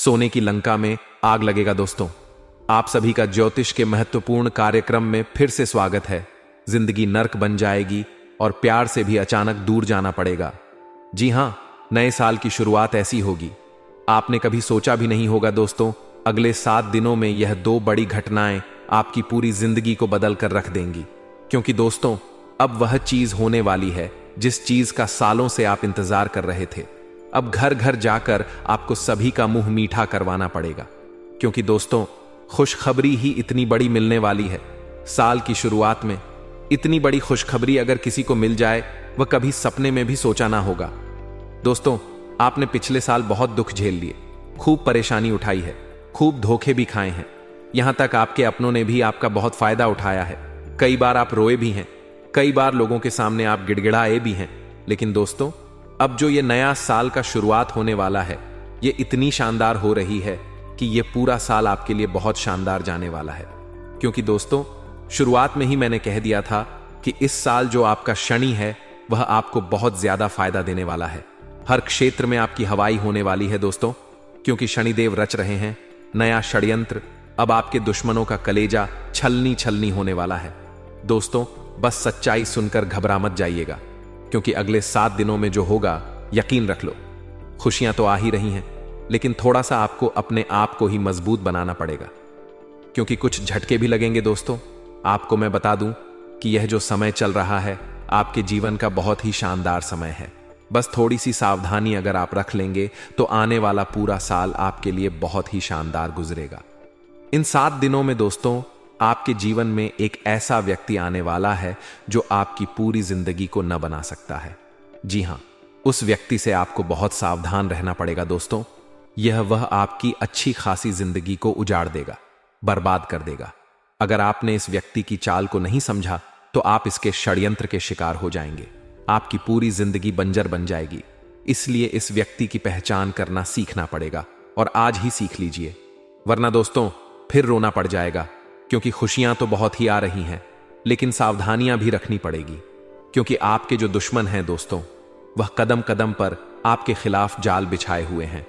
सोने की लंका में आग लगेगा। दोस्तों, आप सभी का ज्योतिष के महत्वपूर्ण कार्यक्रम में फिर से स्वागत है। जिंदगी नर्क बन जाएगी और प्यार से भी अचानक दूर जाना पड़ेगा। जी हां, नए साल की शुरुआत ऐसी होगी, आपने कभी सोचा भी नहीं होगा। दोस्तों, अगले 7 दिनों में यह 2 बड़ी घटनाएं आपकी पूरी जिंदगी को बदल कर रख देंगी। क्योंकि दोस्तों, अब वह चीज होने वाली है जिस चीज का सालों से आप इंतजार कर रहे थे। अब घर घर जाकर आपको सभी का मुंह मीठा करवाना पड़ेगा। क्योंकि दोस्तों, खुशखबरी ही इतनी बड़ी मिलने वाली है। साल की शुरुआत में इतनी बड़ी खुशखबरी अगर किसी को मिल जाए, वह कभी सपने में भी सोचा ना होगा। दोस्तों, आपने पिछले साल बहुत दुख झेल लिए, खूब परेशानी उठाई है, खूब धोखे भी खाए हैं। यहां तक आपके अपनों ने भी आपका बहुत फायदा उठाया है। कई बार आप रोए भी हैं, कई बार लोगों के सामने आप गिड़गिड़ाए भी हैं। लेकिन दोस्तों, अब जो ये नया साल का शुरुआत होने वाला है, ये इतनी शानदार हो रही है कि ये पूरा साल आपके लिए बहुत शानदार जाने वाला है। क्योंकि दोस्तों, शुरुआत में ही मैंने कह दिया था कि इस साल जो आपका शनि है, वह आपको बहुत ज्यादा फायदा देने वाला है। हर क्षेत्र में आपकी हवाई होने वाली है दोस्तों, क्योंकि शनिदेव रच रहे हैं नया षड्यंत्र। अब आपके दुश्मनों का कलेजा छलनी छलनी होने वाला है। दोस्तों, बस सच्चाई सुनकर घबरा मत जाइएगा, क्योंकि अगले 7 दिनों में जो होगा, यकीन रख लो, खुशियां तो आ ही रही हैं, लेकिन थोड़ा सा आपको अपने आप को ही मजबूत बनाना पड़ेगा। क्योंकि कुछ झटके भी लगेंगे। दोस्तों, आपको मैं बता दूं कि यह जो समय चल रहा है, आपके जीवन का बहुत ही शानदार समय है। बस थोड़ी सी सावधानी अगर आप रख लेंगे तो आने वाला पूरा साल आपके लिए बहुत ही शानदार गुजरेगा। इन 7 दिनों में दोस्तों, आपके जीवन में एक ऐसा व्यक्ति आने वाला है जो आपकी पूरी जिंदगी को न बना सकता है। जी हां, उस व्यक्ति से आपको बहुत सावधान रहना पड़ेगा। दोस्तों, वह आपकी अच्छी खासी जिंदगी को उजाड़ देगा, बर्बाद कर देगा। अगर आपने इस व्यक्ति की चाल को नहीं समझा तो आप इसके षड्यंत्र के शिकार हो जाएंगे। आपकी पूरी जिंदगी बंजर बन जाएगी। इसलिए इस व्यक्ति की पहचान करना सीखना पड़ेगा, और आज ही सीख लीजिए, वरना दोस्तों फिर रोना पड़ जाएगा। क्योंकि खुशियां तो बहुत ही आ रही हैं, लेकिन सावधानियां भी रखनी पड़ेगी। क्योंकि आपके जो दुश्मन हैं दोस्तों, वह कदम कदम पर आपके खिलाफ जाल बिछाए हुए हैं।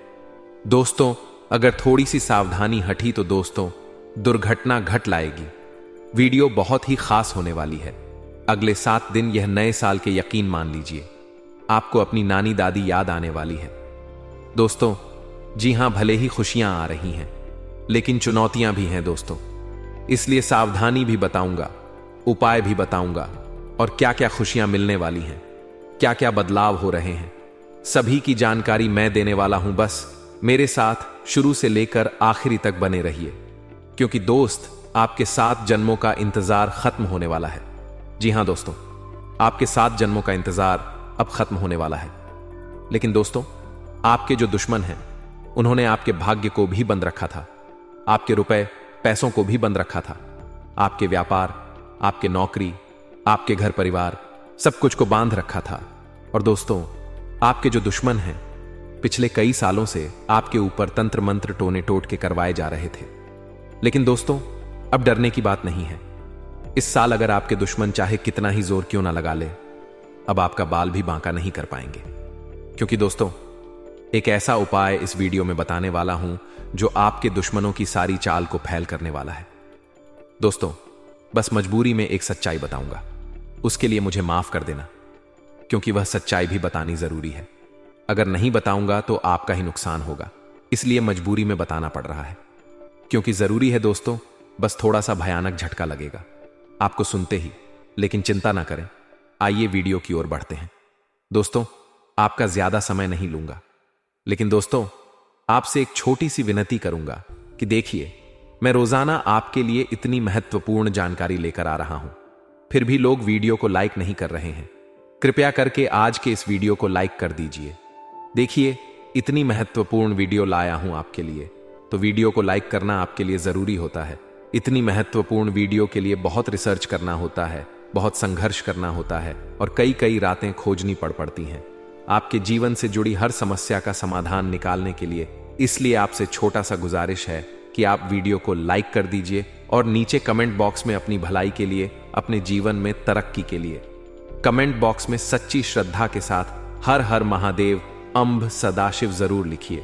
दोस्तों, अगर थोड़ी सी सावधानी हटी तो दोस्तों दुर्घटना घट लाएगी। वीडियो बहुत ही खास होने वाली है। अगले 7 दिन यह नए साल के यकीन मान लीजिए, आपको अपनी नानी दादी याद आने वाली है। दोस्तों, जी हां, भले ही खुशियां आ रही हैं, लेकिन चुनौतियां भी हैं दोस्तों। इसलिए सावधानी भी बताऊंगा, उपाय भी बताऊंगा, और क्या क्या खुशियां मिलने वाली हैं, क्या क्या बदलाव हो रहे हैं, सभी की जानकारी मैं देने वाला हूं। बस मेरे साथ शुरू से लेकर आखिरी तक बने रहिए, क्योंकि दोस्त, आपके 7 जन्मों का इंतजार खत्म होने वाला है। जी हां दोस्तों, आपके 7 जन्मों का इंतजार अब खत्म होने वाला है। लेकिन दोस्तों, आपके जो दुश्मन हैं, उन्होंने आपके भाग्य को भी बंद रखा था, आपके रुपए पैसों को भी बंद रखा था, आपके व्यापार, आपके नौकरी, आपके घर परिवार, सब कुछ को बांध रखा था। और दोस्तों, आपके जो दुश्मन हैं, पिछले कई सालों से आपके ऊपर तंत्र मंत्र टोने टोट के करवाए जा रहे थे। लेकिन दोस्तों, अब डरने की बात नहीं है। इस साल अगर आपके दुश्मन चाहे कितना ही जोर क्यों ना लगा ले, अब आपका बाल भी बांका नहीं कर पाएंगे। क्योंकि दोस्तों, एक ऐसा उपाय इस वीडियो में बताने वाला हूं जो आपके दुश्मनों की सारी चाल को फैल करने वाला है। दोस्तों, बस मजबूरी में एक सच्चाई बताऊंगा, उसके लिए मुझे माफ कर देना, क्योंकि वह सच्चाई भी बतानी जरूरी है। अगर नहीं बताऊंगा तो आपका ही नुकसान होगा, इसलिए मजबूरी में बताना पड़ रहा है। क्योंकि जरूरी है दोस्तों, बस थोड़ा सा भयानक झटका लगेगा आपको सुनते ही। लेकिन चिंता ना करें, आइए वीडियो की ओर बढ़ते हैं। दोस्तों, आपका ज्यादा समय नहीं लूंगा, लेकिन दोस्तों, आपसे एक छोटी सी विनती करूंगा कि देखिए, मैं रोजाना आपके लिए इतनी महत्वपूर्ण जानकारी लेकर आ रहा हूं, फिर भी लोग वीडियो को लाइक नहीं कर रहे हैं। कृपया करके आज के इस वीडियो को लाइक कर दीजिए। देखिए, इतनी महत्वपूर्ण वीडियो लाया हूं आपके लिए, तो वीडियो को लाइक करना आपके लिए जरूरी होता है। इतनी महत्वपूर्ण वीडियो के लिए बहुत रिसर्च करना होता है, बहुत संघर्ष करना होता है, और कई कई रातें खोजनी पड़ती हैं आपके जीवन से जुड़ी हर समस्या का समाधान निकालने के लिए। इसलिए आपसे छोटा सा गुजारिश है कि आप वीडियो को लाइक कर दीजिए, और नीचे कमेंट बॉक्स में अपनी भलाई के लिए, अपने जीवन में तरक्की के लिए कमेंट बॉक्स में सच्ची श्रद्धा के साथ हर हर महादेव, अम्ब, सदाशिव जरूर लिखिए।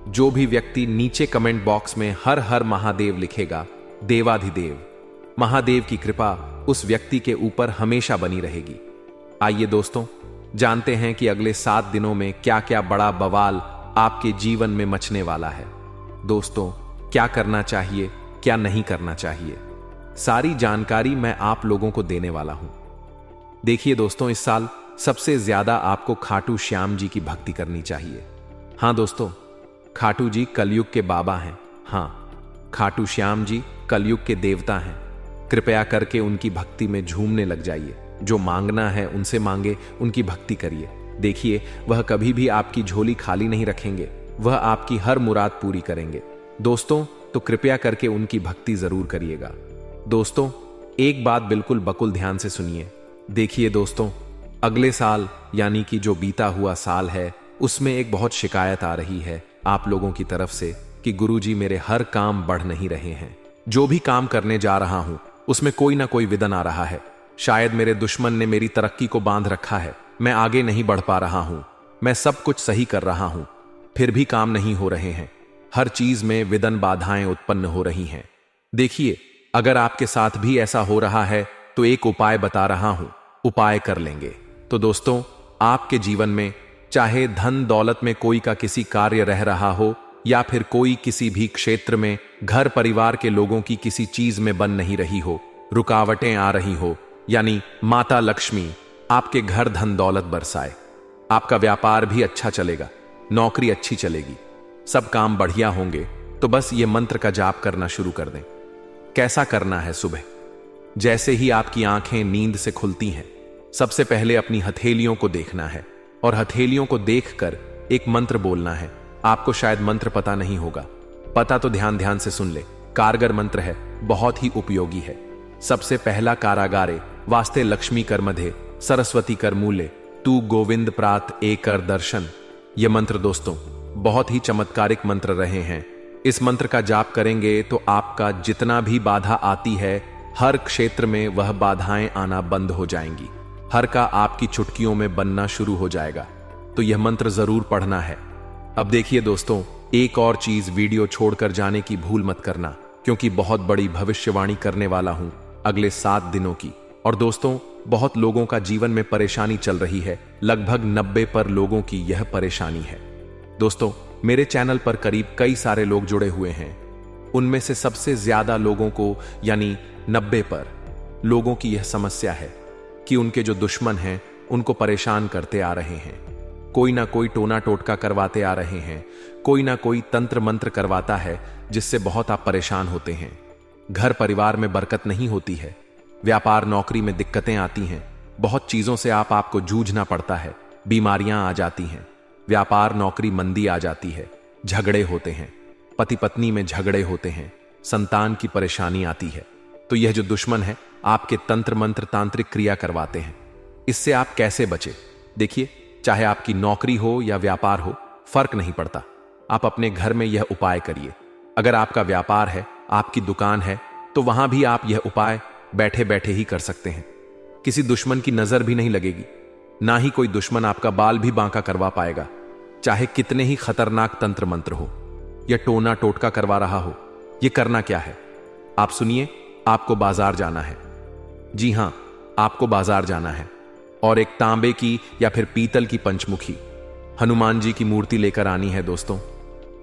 जो भी व्यक्ति नीचे कमेंट बॉक्स में हर हर महादेव लिखेगा, देवाधिदेव महादेव की कृपा उस व्यक्ति के ऊपर हमेशा बनी रहेगी। आइए दोस्तों, जानते हैं कि अगले 7 दिनों में क्या क्या बड़ा बवाल आपके जीवन में मचने वाला है। दोस्तों, क्या करना चाहिए, क्या नहीं करना चाहिए, सारी जानकारी मैं आप लोगों को देने वाला हूं। देखिए दोस्तों, इस साल सबसे ज्यादा आपको खाटू श्याम जी की भक्ति करनी चाहिए। हां दोस्तों, खाटू जी कलयुग के बाबा हैं। हां, खाटू श्याम जी कलयुग के देवता हैं। कृपया करके उनकी भक्ति में झूमने लग जाइए। जो मांगना है उनसे मांगे, उनकी भक्ति करिए। देखिए, वह कभी भी आपकी झोली खाली नहीं रखेंगे, वह आपकी हर मुराद पूरी करेंगे। दोस्तों, तो कृपया करके उनकी भक्ति जरूर करिएगा। दोस्तों, एक बात बिल्कुल बकुल ध्यान से सुनिए। देखिए दोस्तों, अगले साल यानी कि जो बीता हुआ साल है, उसमें एक बहुत शिकायत आ रही है आप लोगों की तरफ से कि गुरुजी मेरे हर काम बढ़ नहीं रहे हैं। जो भी काम करने जा रहा हूं उसमें कोई ना कोई विघ्न आ रहा है। शायद मेरे दुश्मन ने मेरी तरक्की को बांध रखा है, मैं आगे नहीं बढ़ पा रहा हूं। मैं सब कुछ सही कर रहा हूं, फिर भी काम नहीं हो रहे हैं। हर चीज में विघ्न बाधाएं उत्पन्न हो रही हैं। देखिए, अगर आपके साथ भी ऐसा हो रहा है तो एक उपाय बता रहा हूं, उपाय कर लेंगे तो दोस्तों, आपके जीवन में चाहे धन दौलत में कोई का किसी कार्य रह रहा हो या फिर कोई किसी भी क्षेत्र में घर परिवार के लोगों की किसी चीज में बन नहीं रही हो, रुकावटें आ रही हो, यानी माता लक्ष्मी आपके घर धन दौलत बरसाए। आपका व्यापार भी अच्छा चलेगा, नौकरी अच्छी चलेगी, सब काम बढ़िया होंगे। तो बस ये मंत्र का जाप करना शुरू कर दें। कैसा करना है? सुबह जैसे ही आपकी आंखें नींद से खुलती हैं, सबसे पहले अपनी हथेलियों को देखना है और हथेलियों को देखकर एक मंत्र बोलना है। आपको शायद मंत्र पता नहीं होगा, पता तो ध्यान ध्यान से सुन ले। कारगर मंत्र है, बहुत ही उपयोगी है। सबसे पहला, कारागारे वास्ते लक्ष्मी कर मधे सरस्वती कर मूले तू गोविंद प्रात ए कर दर्शन। यह मंत्र दोस्तों बहुत ही चमत्कारिक मंत्र रहे हैं। इस मंत्र का जाप करेंगे तो आपका जितना भी बाधा आती है, हर क्षेत्र में वह बाधाएं आना बंद हो जाएंगी। हर का आपकी चुटकियों में बनना शुरू हो जाएगा। तो यह मंत्र जरूर पढ़ना है। अब देखिए दोस्तों, एक और चीज, वीडियो छोड़कर जाने की भूल मत करना, क्योंकि बहुत बड़ी भविष्यवाणी करने वाला हूं अगले 7 दिनों की। और दोस्तों, बहुत लोगों का जीवन में परेशानी चल रही है, लगभग 90% लोगों की यह परेशानी है। दोस्तों, मेरे चैनल पर करीब कई सारे लोग जुड़े हुए हैं। उनमें से सबसे ज्यादा लोगों को यानी 90% लोगों की यह समस्या है कि उनके जो दुश्मन हैं उनको परेशान करते आ रहे हैं। कोई ना कोई टोना टोटका करवाते आ रहे हैं, कोई ना कोई तंत्र मंत्र करवाता है, जिससे बहुत आप परेशान होते हैं। घर परिवार में बरकत नहीं होती है, व्यापार नौकरी में दिक्कतें आती हैं, बहुत चीजों से आपको जूझना पड़ता है, बीमारियां आ जाती हैं, व्यापार नौकरी मंदी आ जाती है, झगड़े होते हैं, पति पत्नी में झगड़े होते हैं, संतान की परेशानी आती है। तो यह जो दुश्मन है आपके तंत्र मंत्र तांत्रिक क्रिया करवाते हैं। इससे आप कैसे बचे? देखिए, चाहे आपकी नौकरी हो या व्यापार हो, फर्क नहीं पड़ता। आप अपने घर में यह उपाय करिए। अगर आपका व्यापार है, आपकी दुकान है, तो वहां भी आप यह उपाय बैठे बैठे ही कर सकते हैं। किसी दुश्मन की नजर भी नहीं लगेगी, ना ही कोई दुश्मन आपका बाल भी बांका करवा पाएगा। चाहे कितने ही खतरनाक तंत्र मंत्र हो या टोना टोटका करवा रहा हो, यह करना क्या है? आप सुनिए, आपको बाजार जाना है। जी हां, आपको बाजार जाना है और एक तांबे की या फिर पीतल की पंचमुखी हनुमान जी की मूर्ति लेकर आनी है। दोस्तों,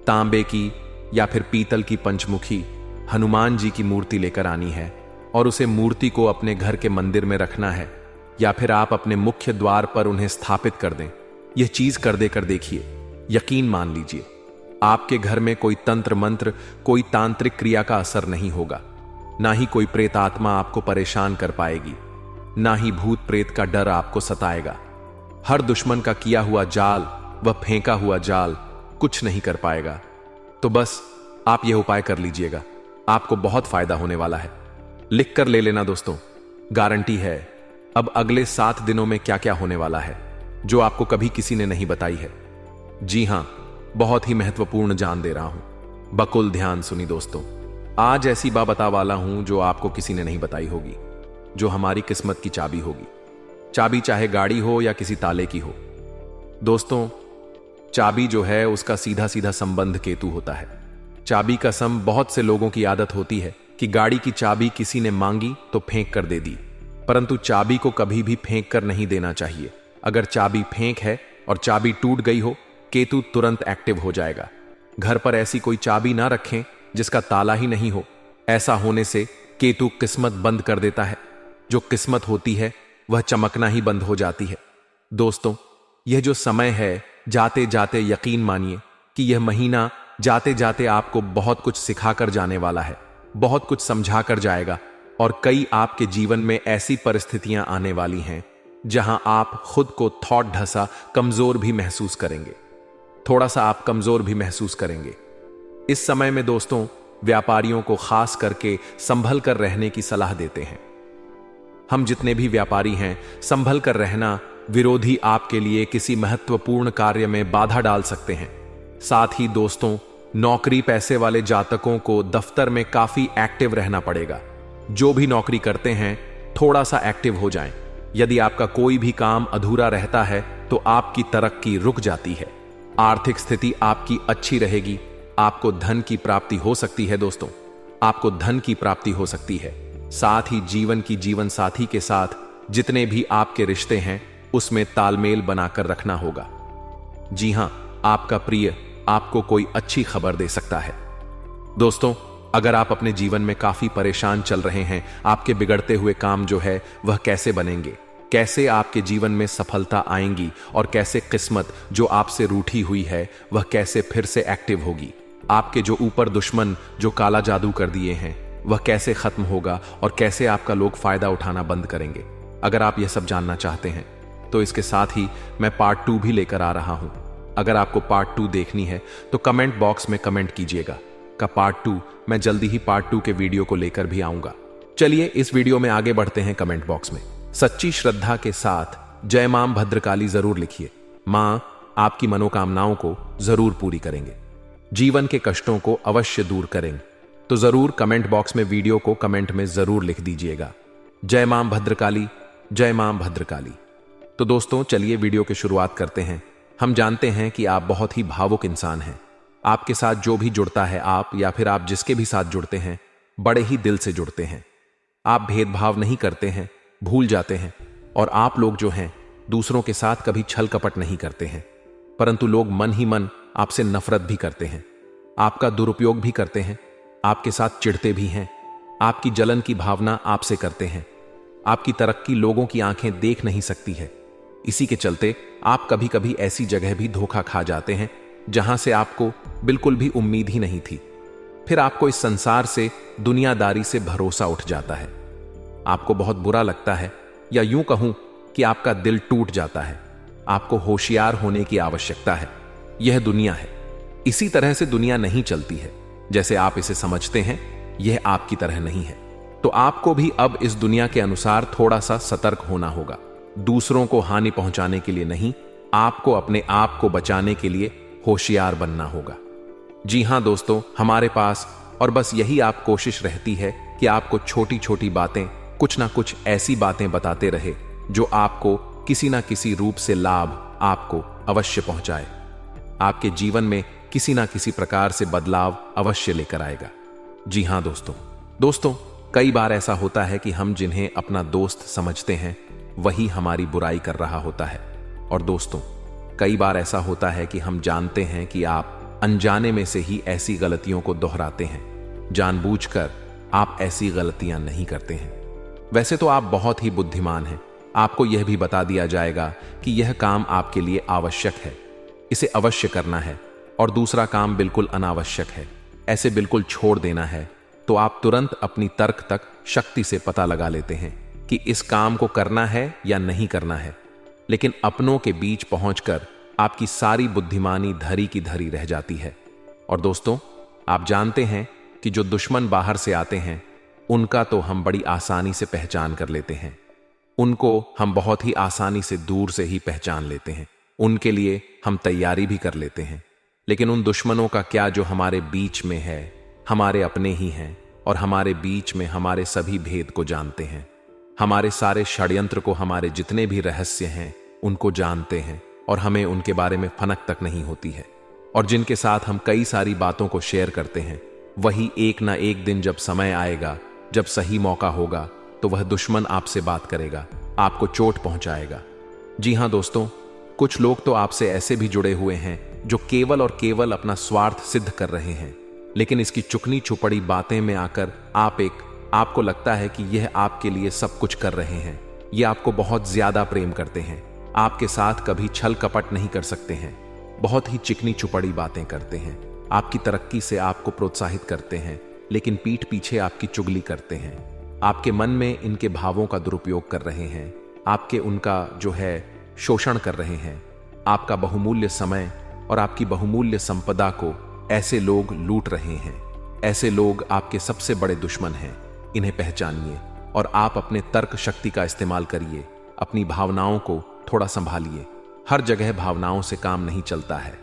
तांबे की या फिर पीतल की पंचमुखी हनुमान जी की मूर्ति लेकर आनी है और उसे मूर्ति को अपने घर के मंदिर में रखना है या फिर आप अपने मुख्य द्वार पर उन्हें स्थापित कर दें। यह चीज कर देकर देखिए, यकीन मान लीजिए, आपके घर में कोई तंत्र मंत्र, कोई तांत्रिक क्रिया का असर नहीं होगा। ना ही कोई प्रेतात्मा आपको परेशान कर पाएगी, ना ही भूत प्रेत का डर आपको सताएगा। हर दुश्मन का किया हुआ जाल, वह फेंका हुआ जाल कुछ नहीं कर पाएगा। तो बस आप यह उपाय कर लीजिएगा, आपको बहुत फायदा होने वाला है। लिख कर ले लेना दोस्तों, गारंटी है। अब अगले 7 दिनों में क्या क्या होने वाला है जो आपको कभी किसी ने नहीं बताई है। जी हां, बहुत ही महत्वपूर्ण जान दे रहा हूं, बकुल ध्यान सुनी दोस्तों। आज ऐसी बात बता वाला हूं जो आपको किसी ने नहीं बताई होगी, जो हमारी किस्मत की चाबी होगी। चाबी चाहे गाड़ी हो या किसी ताले की हो। दोस्तों, चाबी जो है उसका सीधा सीधा संबंध केतु होता है। चाबी का सम बहुत से लोगों की आदत होती है कि गाड़ी की चाबी किसी ने मांगी तो फेंक कर दे दी, परंतु चाबी को कभी भी फेंक कर नहीं देना चाहिए। अगर चाबी फेंक है और चाबी टूट गई हो, केतु तुरंत एक्टिव हो जाएगा। घर पर ऐसी कोई चाबी ना रखें जिसका ताला ही नहीं हो। ऐसा होने से केतु किस्मत बंद कर देता है। जो किस्मत होती है वह चमकना ही बंद हो जाती है। दोस्तों, यह जो समय है, जाते जाते यकीन मानिए कि यह महीना जाते जाते आपको बहुत कुछ सिखाकर जाने वाला है, बहुत कुछ समझा कर जाएगा। और कई आपके जीवन में ऐसी परिस्थितियां आने वाली हैं जहां आप खुद को थोड़ा ढसा कमजोर भी महसूस करेंगे। थोड़ा सा आप कमजोर भी महसूस करेंगे। इस समय में दोस्तों, व्यापारियों को खास करके संभल कर रहने की सलाह देते हैं। हम जितने भी व्यापारी हैं, संभल कर रहना। विरोधी आपके लिए किसी महत्वपूर्ण कार्य में बाधा डाल सकते हैं। साथ ही दोस्तों, नौकरी पैसे वाले जातकों को दफ्तर में काफी एक्टिव रहना पड़ेगा। जो भी नौकरी करते हैं, थोड़ा सा एक्टिव हो जाएं। यदि आपका कोई भी काम अधूरा रहता है तो आपकी तरक्की रुक जाती है। आर्थिक स्थिति आपकी अच्छी रहेगी। आपको धन की प्राप्ति हो सकती है। दोस्तों, आपको धन की प्राप्ति हो सकती है। साथ ही जीवन की जीवन साथी के साथ जितने भी आपके रिश्ते हैं उसमें तालमेल बनाकर रखना होगा। जी हां, आपका प्रिय आपको कोई अच्छी खबर दे सकता है। दोस्तों, अगर आप अपने जीवन में काफी परेशान चल रहे हैं, आपके बिगड़ते हुए काम जो है वह कैसे बनेंगे, कैसे आपके जीवन में सफलता आएंगी और कैसे किस्मत जो आपसे रूठी हुई है वह कैसे फिर से एक्टिव होगी, आपके जो ऊपर दुश्मन जो काला जादू कर दिए हैं वह कैसे खत्म होगा और कैसे आपका लोग फायदा उठाना बंद करेंगे। अगर आप यह सब जानना चाहते हैं तो इसके साथ ही मैं पार्ट 2 भी लेकर आ रहा हूं। अगर आपको पार्ट 2 देखनी है तो कमेंट बॉक्स में कमेंट कीजिएगा का पार्ट 2 मैं जल्दी ही पार्ट 2 के वीडियो को लेकर भी आऊंगा। चलिए इस वीडियो में आगे बढ़ते हैं। कमेंट बॉक्स में सच्ची श्रद्धा के साथ जय मां भद्रकाली जरूर लिखिए। मां आपकी मनोकामनाओं को जरूर पूरी करेंगे, जीवन के कष्टों को अवश्य दूर करेंगे। तो जरूर कमेंट बॉक्स में वीडियो को कमेंट में जरूर लिख दीजिएगा, जय मां भद्रकाली, जय मां भद्रकाली। तो दोस्तों, चलिए वीडियो की शुरुआत करते हैं। हम जानते हैं कि आप बहुत ही भावुक इंसान हैं। आपके साथ जो भी जुड़ता है, आप या फिर आप जिसके भी साथ जुड़ते हैं, बड़े ही दिल से जुड़ते हैं। आप भेदभाव नहीं करते हैं, भूल जाते हैं। और आप लोग जो हैं दूसरों के साथ कभी छल कपट नहीं करते हैं, परंतु लोग मन ही मन आपसे नफरत भी करते हैं, आपका दुरुपयोग भी करते हैं, आपके साथ चिढ़ते भी हैं, आपकी जलन की भावना आपसे करते हैं। आपकी तरक्की लोगों की आंखें देख नहीं सकती है। इसी के चलते आप कभी कभी ऐसी जगह भी धोखा खा जाते हैं जहां से आपको बिल्कुल भी उम्मीद ही नहीं थी। फिर आपको इस संसार से, दुनियादारी से भरोसा उठ जाता है। आपको बहुत बुरा लगता है, या यूं कहूं कि आपका दिल टूट जाता है। आपको होशियार होने की आवश्यकता है। यह दुनिया है। इसी तरह से दुनिया नहीं चलती है जैसे आप इसे समझते हैं। यह आपकी तरह नहीं है। तो आपको भी अब इस दुनिया के अनुसार थोड़ा सा सतर्क होना होगा। दूसरों को हानि पहुंचाने के लिए नहीं, आपको अपने आप को बचाने के लिए होशियार बनना होगा। जी हां दोस्तों, हमारे पास और बस यही आप कोशिश रहती है कि आपको छोटी छोटी बातें, कुछ ना कुछ ऐसी बातें बताते रहे जो आपको किसी ना किसी रूप से लाभ आपको अवश्य पहुंचाए, आपके जीवन में किसी ना किसी प्रकार से बदलाव अवश्य लेकर आएगा। जी हां दोस्तों, कई बार ऐसा होता है कि हम जिन्हें अपना दोस्त समझते हैं वही हमारी बुराई कर रहा होता है। और दोस्तों, कई बार ऐसा होता है कि हम जानते हैं कि आप अनजाने में से ही ऐसी गलतियों को दोहराते हैं। जानबूझकर आप ऐसी गलतियां नहीं करते हैं। वैसे तो आप बहुत ही बुद्धिमान हैं। आपको यह भी बता दिया जाएगा कि यह काम आपके लिए आवश्यक है, इसे अवश्य करना है, और दूसरा काम बिल्कुल अनावश्यक है, ऐसे बिल्कुल छोड़ देना है। तो आप तुरंत अपनी तर्क तक शक्ति से पता लगा लेते हैं कि इस काम को करना है या नहीं करना है। लेकिन अपनों के बीच पहुंचकर आपकी सारी बुद्धिमानी धरी की धरी रह जाती है। और दोस्तों, आप जानते हैं कि जो दुश्मन बाहर से आते हैं उनका तो हम बड़ी आसानी से पहचान कर लेते हैं। उनको हम बहुत ही आसानी से दूर से ही पहचान लेते हैं। उनके लिए हम तैयारी भी कर लेते हैं। लेकिन उन दुश्मनों का क्या जो हमारे बीच में है, हमारे अपने ही हैं और हमारे बीच में हमारे सभी भेद को जानते हैं, हमारे सारे षड्यंत्र को, हमारे जितने भी रहस्य हैं उनको जानते हैं। और हमें उनके बारे में फनक तक नहीं होती है। और जिनके साथ हम कई सारी बातों को शेयर करते हैं, वही एक ना एक दिन जब समय आएगा, जब सही मौका होगा, तो वह दुश्मन आपसे बात करेगा, आपको चोट पहुंचाएगा। जी हां दोस्तों, कुछ लोग तो आपसे ऐसे भी जुड़े हुए हैं जो केवल और केवल अपना स्वार्थ सिद्ध कर रहे हैं, लेकिन इसकी चुकनी चुपड़ी बातें में आकर आपको लगता है कि यह आपके लिए सब कुछ कर रहे हैं। ये आपको बहुत ज्यादा प्रेम करते हैं, आपके साथ कभी छल कपट नहीं कर सकते हैं, बहुत ही चिकनी चुपड़ी बातें करते हैं, आपकी तरक्की से आपको प्रोत्साहित करते हैं, लेकिन पीठ पीछे आपकी चुगली करते हैं। आपके मन में इनके भावों का दुरुपयोग कर रहे हैं, आपके उनका जो है शोषण कर रहे हैं। आपका बहुमूल्य समय और आपकी बहुमूल्य संपदा को ऐसे लोग लूट रहे हैं। ऐसे लोग आपके सबसे बड़े दुश्मन हैं। इन्हें पहचानिए और आप अपने तर्क शक्ति का इस्तेमाल करिए। अपनी भावनाओं को थोड़ा संभालिए। हर जगह भावनाओं से काम नहीं चलता है।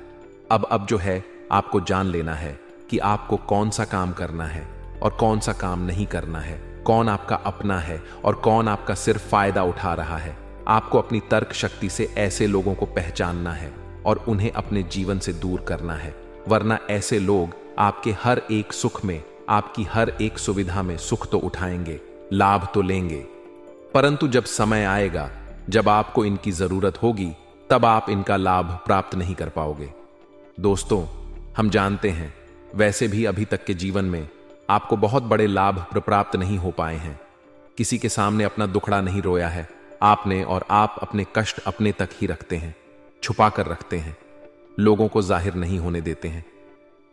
अब जो है आपको जान लेना है कि आपको कौन सा काम करना है और कौन सा काम नहीं करना है, कौन आपका अपना है और कौन आपका सिर्फ फायदा उठा रहा है। आपको अपनी तर्क शक्ति से ऐसे लोगों को पहचानना है और उन्हें अपने जीवन से दूर करना है, वरना ऐसे लोग आपके हर एक सुख में, आपकी हर एक सुविधा में सुख तो उठाएंगे, लाभ तो लेंगे, परंतु जब समय आएगा, जब आपको इनकी जरूरत होगी, तब आप इनका लाभ प्राप्त नहीं कर पाओगे। दोस्तों, हम जानते हैं वैसे भी अभी तक के जीवन में आपको बहुत बड़े लाभ प्राप्त नहीं हो पाए हैं। किसी के सामने अपना दुखड़ा नहीं रोया है आपने, और आप अपने कष्ट अपने तक ही रखते हैं, छुपा कर रखते हैं, लोगों को जाहिर नहीं होने देते हैं।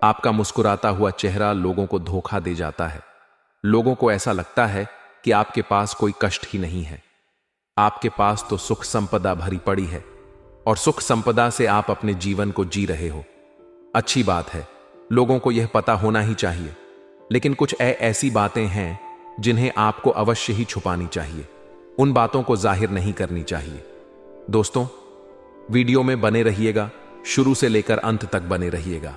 आपका मुस्कुराता हुआ चेहरा लोगों को धोखा दे जाता है। लोगों को ऐसा लगता है कि आपके पास कोई कष्ट ही नहीं है। आपके पास तो सुख संपदा भरी पड़ी है और सुख संपदा से आप अपने जीवन को जी रहे हो। अच्छी बात है, लोगों को यह पता होना ही चाहिए, लेकिन कुछ ऐसी बातें हैं जिन्हें आपको अवश्य ही छुपानी चाहिए। उन बातों को जाहिर नहीं करनी चाहिए। दोस्तों, वीडियो में बने रहिएगा, शुरू से लेकर अंत तक बने रहिएगा।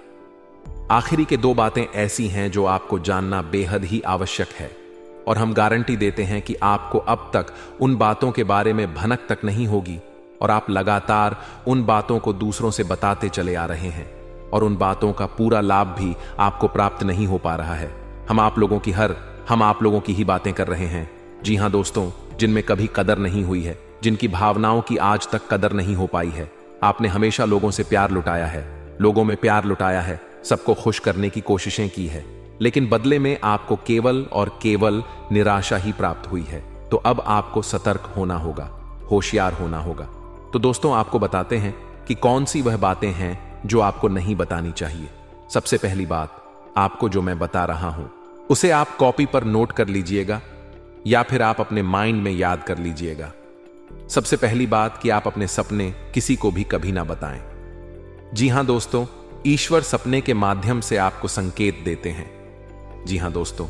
आखिरी के 2 बातें ऐसी हैं जो आपको जानना बेहद ही आवश्यक है, और हम गारंटी देते हैं कि आपको अब तक उन बातों के बारे में भनक तक नहीं होगी, और आप लगातार उन बातों को दूसरों से बताते चले आ रहे हैं, और उन बातों का पूरा लाभ भी आपको प्राप्त नहीं हो पा रहा है। हम आप लोगों की ही बातें कर रहे हैं। जी हां दोस्तों, जिनमें कभी कदर नहीं हुई है, जिनकी भावनाओं की आज तक कदर नहीं हो पाई है। आपने हमेशा लोगों से प्यार लुटाया है, लोगों में प्यार लुटाया है, सबको खुश करने की कोशिशें की है, लेकिन बदले में आपको केवल और केवल निराशा ही प्राप्त हुई है। तो अब आपको सतर्क होना होगा, होशियार होना होगा। तो दोस्तों, आपको बताते हैं कि कौन सी वह बातें हैं जो आपको नहीं बतानी चाहिए। सबसे पहली बात, आपको जो मैं बता रहा हूं उसे आप कॉपी पर नोट कर लीजिएगा या फिर आप अपने माइंड में याद कर लीजिएगा। सबसे पहली बात कि आप अपने सपने किसी को भी कभी ना बताएं। जी हां दोस्तों, ईश्वर सपने के माध्यम से आपको संकेत देते हैं। जी हां दोस्तों,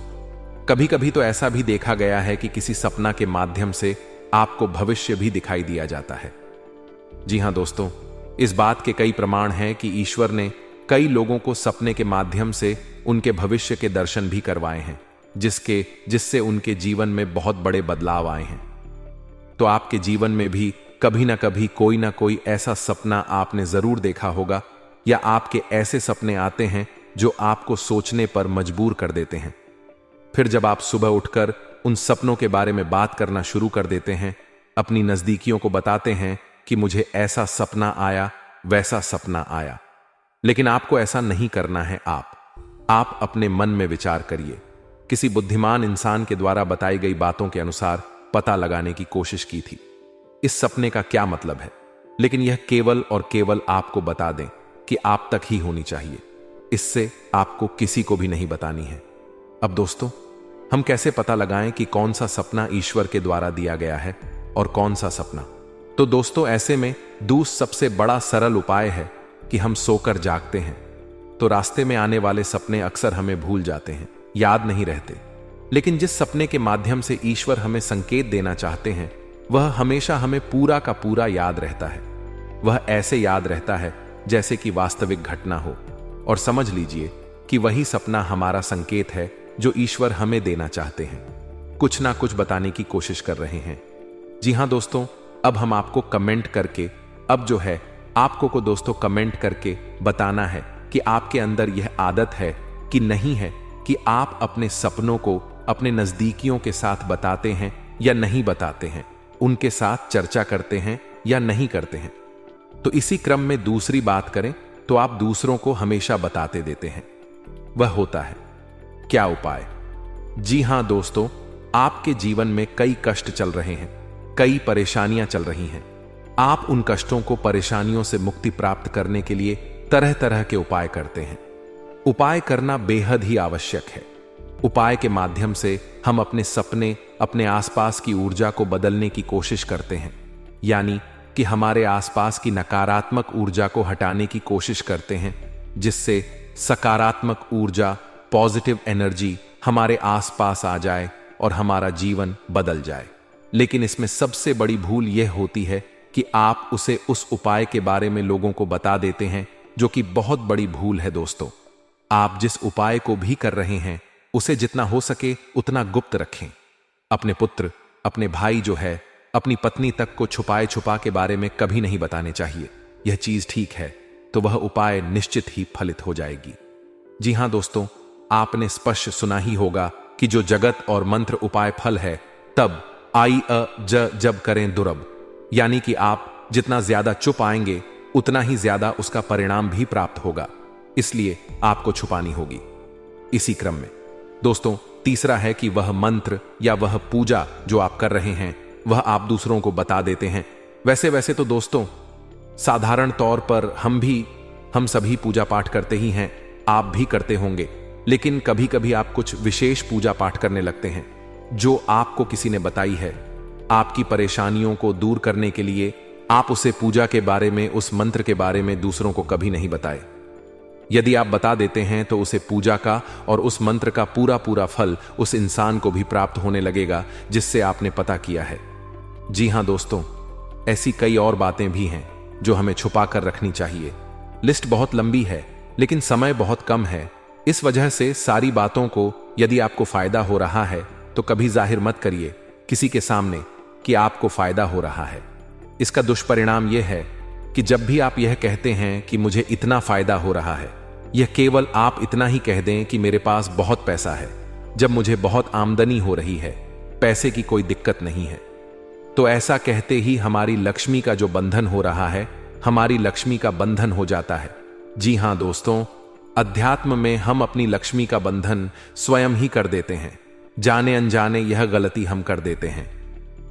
कभी कभी तो ऐसा भी देखा गया है कि किसी सपना के माध्यम से आपको भविष्य भी दिखाई दिया जाता है। जी हां दोस्तों, इस बात के कई प्रमाण हैं कि ईश्वर ने कई लोगों को सपने के माध्यम से उनके भविष्य के दर्शन भी करवाए हैं, जिससे उनके जीवन में बहुत बड़े बदलाव आए हैं। तो आपके जीवन में भी कभी ना कभी कोई ना कोई ऐसा सपना आपने जरूर देखा होगा, या आपके ऐसे सपने आते हैं जो आपको सोचने पर मजबूर कर देते हैं। फिर जब आप सुबह उठकर उन सपनों के बारे में बात करना शुरू कर देते हैं, अपनी नजदीकियों को बताते हैं कि मुझे ऐसा सपना आया, वैसा सपना आया, लेकिन आपको ऐसा नहीं करना है। आप अपने मन में विचार करिए। किसी बुद्धिमान इंसान के द्वारा बताई गई बातों के अनुसार पता लगाने की कोशिश की थी इस सपने का क्या मतलब है, लेकिन यह केवल और केवल आपको बता दें कि आप तक ही होनी चाहिए। इससे आपको किसी को भी नहीं बतानी है। अब दोस्तों, हम कैसे पता लगाएं कि कौन सा सपना ईश्वर के द्वारा दिया गया है और कौन सा सपना? तो दोस्तों, ऐसे में सबसे बड़ा सरल उपाय है कि हम सोकर जागते हैं तो रास्ते में आने वाले सपने अक्सर हमें भूल जाते हैं, याद नहीं रहते। लेकिन जिस सपने के माध्यम से ईश्वर हमें संकेत देना चाहते हैं, वह हमेशा हमें पूरा का पूरा याद रहता है। वह ऐसे याद रहता है जैसे कि वास्तविक घटना हो, और समझ लीजिए कि वही सपना हमारा संकेत है जो ईश्वर हमें देना चाहते हैं, कुछ ना कुछ बताने की कोशिश कर रहे हैं। जी हां दोस्तों, अब हम आपको कमेंट करके अब जो है आपको को दोस्तों कमेंट करके बताना है कि आपके अंदर यह आदत है कि नहीं है कि आप अपने सपनों को अपने नजदीकियों के साथ बताते हैं या नहीं बताते हैं, उनके साथ चर्चा करते हैं या नहीं करते हैं। तो इसी क्रम में दूसरी बात करें तो आप दूसरों को हमेशा बताते देते हैं। वह होता है क्या उपाय? जी हां दोस्तों, आपके जीवन में कई कष्ट चल रहे हैं, कई परेशानियां चल रही हैं। आप उन कष्टों को, परेशानियों से मुक्ति प्राप्त करने के लिए तरह तरह के उपाय करते हैं। उपाय करना बेहद ही आवश्यक है। उपाय के माध्यम से हम अपने सपने, अपने आसपास की ऊर्जा को बदलने की कोशिश करते हैं, यानी कि हमारे आसपास की नकारात्मक ऊर्जा को हटाने की कोशिश करते हैं, जिससे सकारात्मक ऊर्जा, पॉजिटिव एनर्जी हमारे आसपास आ जाए और हमारा जीवन बदल जाए। लेकिन इसमें सबसे बड़ी भूल यह होती है कि आप उस उपाय के बारे में लोगों को बता देते हैं, जो कि बहुत बड़ी भूल है दोस्तों। आप जिस उपाय को भी कर रहे हैं उसे जितना हो सके उतना गुप्त रखें। अपने पुत्र, अपने भाई जो है, अपनी पत्नी तक को छुपाए छुपा के बारे में कभी नहीं बताने चाहिए। यह चीज ठीक है तो वह उपाय निश्चित ही फलित हो जाएगी। जी हां दोस्तों, आपने स्पष्ट सुना ही होगा कि जो जगत और मंत्र उपाय फल है, तब आई जब करें दुर्लभ, यानी कि आप जितना ज्यादा चुप आएंगे उतना ही ज्यादा उसका परिणाम भी प्राप्त होगा। इसलिए आपको छुपानी होगी। इसी क्रम में दोस्तों तीसरा है कि वह मंत्र या वह पूजा जो आप कर रहे हैं वह आप दूसरों को बता देते हैं। वैसे तो दोस्तों साधारण तौर पर हम सभी पूजा पाठ करते ही हैं, आप भी करते होंगे। लेकिन कभी कभी आप कुछ विशेष पूजा पाठ करने लगते हैं जो आपको किसी ने बताई है। आपकी परेशानियों को दूर करने के लिए आप उसे पूजा के बारे में, उस मंत्र के बारे में दूसरों को कभी नहीं बताए। यदि आप बता देते हैं तो उसे पूजा का और उस मंत्र का पूरा फल उस इंसान को भी प्राप्त होने लगेगा जिससे आपने पता किया है। जी हां दोस्तों, ऐसी कई और बातें भी हैं जो हमें छुपा कर रखनी चाहिए। लिस्ट बहुत लंबी है लेकिन समय बहुत कम है। इस वजह से सारी बातों को, यदि आपको फायदा हो रहा है तो कभी जाहिर मत करिए किसी के सामने कि आपको फायदा हो रहा है। इसका दुष्परिणाम यह है कि जब भी आप यह कहते हैं कि मुझे इतना फायदा हो रहा है, यह केवल आप इतना ही कह दें कि मेरे पास बहुत पैसा है, जब मुझे बहुत आमदनी हो रही है, पैसे की कोई दिक्कत नहीं है। तो ऐसा कहते ही हमारी लक्ष्मी का जो बंधन हो रहा है, हमारी लक्ष्मी का बंधन हो जाता है। जी हां दोस्तों, अध्यात्म में हम अपनी लक्ष्मी का बंधन स्वयं ही कर देते हैं। जाने अनजाने यह गलती हम कर देते हैं।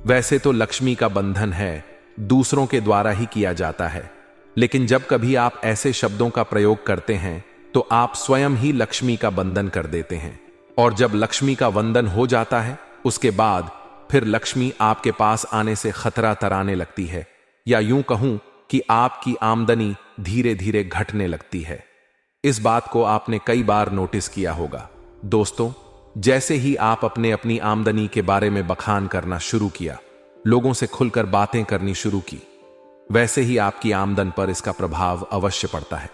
वैसे तो लक्ष्मी का बंधन है, दूसरों के द्वारा ही किया जाता है, लेकिन जब कभी आप ऐसे शब्दों का प्रयोग करते हैं तो आप स्वयं ही लक्ष्मी का बंधन कर देते हैं। और जब लक्ष्मी का वंदन हो जाता है, उसके बाद फिर लक्ष्मी आपके पास आने से खतरा तराने लगती है, या यूं कहूं कि आपकी आमदनी धीरे धीरे घटने लगती है। इस बात को आपने कई बार नोटिस किया होगा दोस्तों। जैसे ही आप अपनी आमदनी के बारे में बखान करना शुरू किया, लोगों से खुलकर बातें करनी शुरू की, वैसे ही आपकी आमदन पर इसका प्रभाव अवश्य पड़ता है।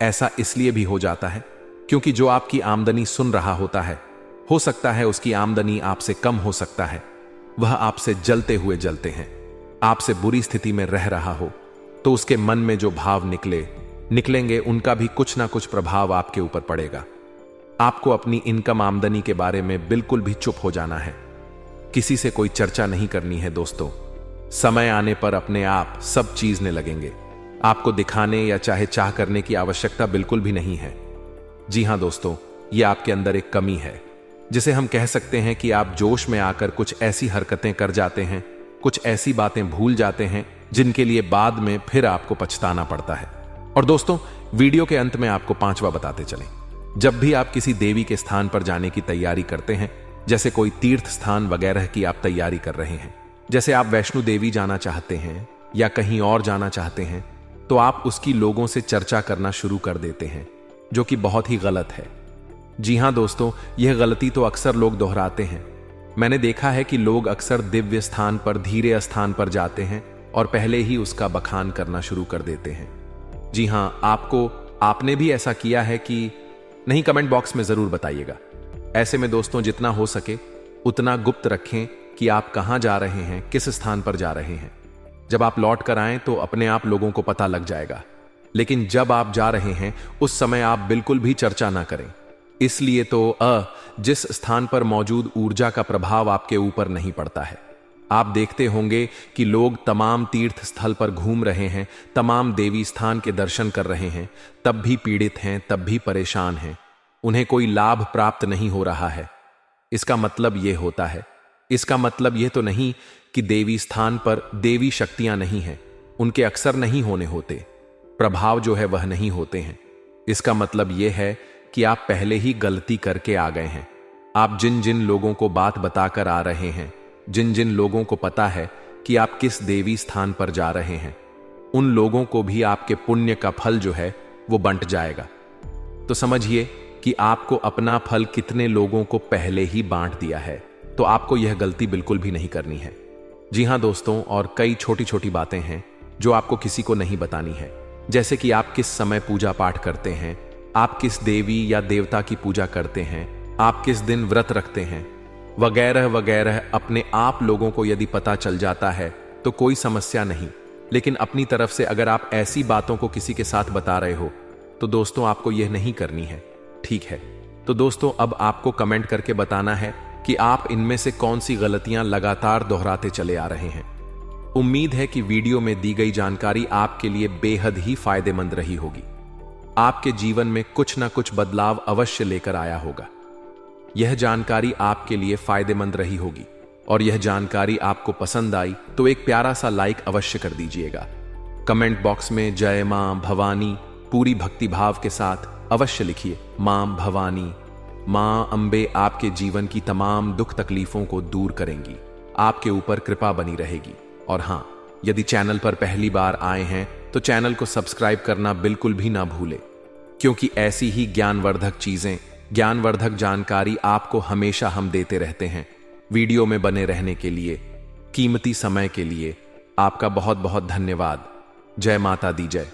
ऐसा इसलिए भी हो जाता है क्योंकि जो आपकी आमदनी सुन रहा होता है, हो सकता है उसकी आमदनी आपसे कम हो सकता है, वह आपसे जलते हुए जलते हैं, आपसे बुरी स्थिति में रह रहा हो, तो उसके मन में जो भाव निकलेंगे उनका भी कुछ ना कुछ प्रभाव आपके ऊपर पड़ेगा। आपको अपनी इनकम, आमदनी के बारे में बिल्कुल भी चुप हो जाना है, किसी से कोई चर्चा नहीं करनी है दोस्तों। समय आने पर अपने आप सब चीजने लगेंगे, आपको दिखाने या चाह करने की आवश्यकता बिल्कुल भी नहीं है। जी हां दोस्तों, यह आपके अंदर एक कमी है, जिसे हम कह सकते हैं कि आप जोश में आकर कुछ ऐसी हरकतें कर जाते हैं, कुछ ऐसी बातें भूल जाते हैं जिनके लिए बाद में फिर आपको पछताना पड़ता है। और दोस्तों, वीडियो के अंत में आपको पांचवा बताते चलें। जब भी आप किसी देवी के स्थान पर जाने की तैयारी करते हैं, जैसे कोई तीर्थ स्थान वगैरह की आप तैयारी कर रहे हैं, जैसे आप वैष्णो देवी जाना चाहते हैं या कहीं और जाना चाहते हैं, तो आप उसकी लोगों से चर्चा करना शुरू कर देते हैं, जो कि बहुत ही गलत है। जी हां दोस्तों, यह गलती तो अक्सर लोग दोहराते हैं। मैंने देखा है कि लोग अक्सर दिव्य स्थान पर, धीरे स्थान पर जाते हैं और पहले ही उसका बखान करना शुरू कर देते हैं। जी हां, आपने भी ऐसा किया है कि नहीं? कमेंट बॉक्स में जरूर बताइएगा। ऐसे में दोस्तों, जितना हो सके उतना गुप्त रखें कि आप कहां जा रहे हैं, किस स्थान पर जा रहे हैं। जब आप लौट कर आएं तो अपने आप लोगों को पता लग जाएगा, लेकिन जब आप जा रहे हैं उस समय आप बिल्कुल भी चर्चा ना करें। इसलिए तो जिस स्थान पर मौजूद ऊर्जा का प्रभाव आपके ऊपर नहीं पड़ता है। आप देखते होंगे कि लोग तमाम तीर्थ स्थल पर घूम रहे हैं, तमाम देवी स्थान के दर्शन कर रहे हैं, तब भी पीड़ित हैं, तब भी परेशान हैं, उन्हें कोई लाभ प्राप्त नहीं हो रहा है। इसका मतलब यह होता है, इसका मतलब यह तो नहीं कि देवी स्थान पर देवी शक्तियां नहीं हैं, उनके अक्सर नहीं होने होते, प्रभाव जो है वह नहीं होते हैं। इसका मतलब यह है कि आप पहले ही गलती करके आ गए हैं। आप जिन जिन लोगों को बात बताकर आ रहे हैं, जिन जिन लोगों को पता है कि आप किस देवी स्थान पर जा रहे हैं, उन लोगों को भी आपके पुण्य का फल जो है वो बंट जाएगा। तो समझिए कि आपको अपना फल कितने लोगों को पहले ही बांट दिया है, तो आपको यह गलती बिल्कुल भी नहीं करनी है। जी हां दोस्तों, और कई छोटी छोटी बातें हैं जो आपको किसी को नहीं बतानी है, जैसे कि आप किस समय पूजा पाठ करते हैं, आप किस देवी या देवता की पूजा करते हैं, आप किस दिन व्रत रखते हैं, वगैरह वगैरह। अपने आप लोगों को यदि पता चल जाता है तो कोई समस्या नहीं, लेकिन अपनी तरफ से अगर आप ऐसी बातों को किसी के साथ बता रहे हो तो दोस्तों आपको यह नहीं करनी है, ठीक है। तो दोस्तों अब आपको कमेंट करके बताना है कि आप इनमें से कौन सी गलतियां लगातार दोहराते चले आ रहे हैं। उम्मीद है कि वीडियो में दी गई जानकारी आपके लिए बेहद ही फायदेमंद रही होगी, आपके जीवन में कुछ ना कुछ बदलाव अवश्य लेकर आया होगा। यह जानकारी आपके लिए फायदेमंद रही होगी और यह जानकारी आपको पसंद आई तो एक प्यारा सा लाइक अवश्य कर दीजिएगा। कमेंट बॉक्स में जय मां भवानी पूरी भक्ति भाव के साथ अवश्य लिखिए। मां भवानी, मां अंबे आपके जीवन की तमाम दुख तकलीफों को दूर करेंगी, आपके ऊपर कृपा बनी रहेगी। और हां, यदि चैनल पर पहली बार आए हैं तो चैनल को सब्सक्राइब करना बिल्कुल भी ना भूलें, क्योंकि ऐसी ही ज्ञानवर्धक चीजें, ज्ञानवर्धक जानकारी आपको हमेशा हम देते रहते हैं। वीडियो में बने रहने के लिए, कीमती समय के लिए आपका बहुत बहुत धन्यवाद। जय माता दी जय।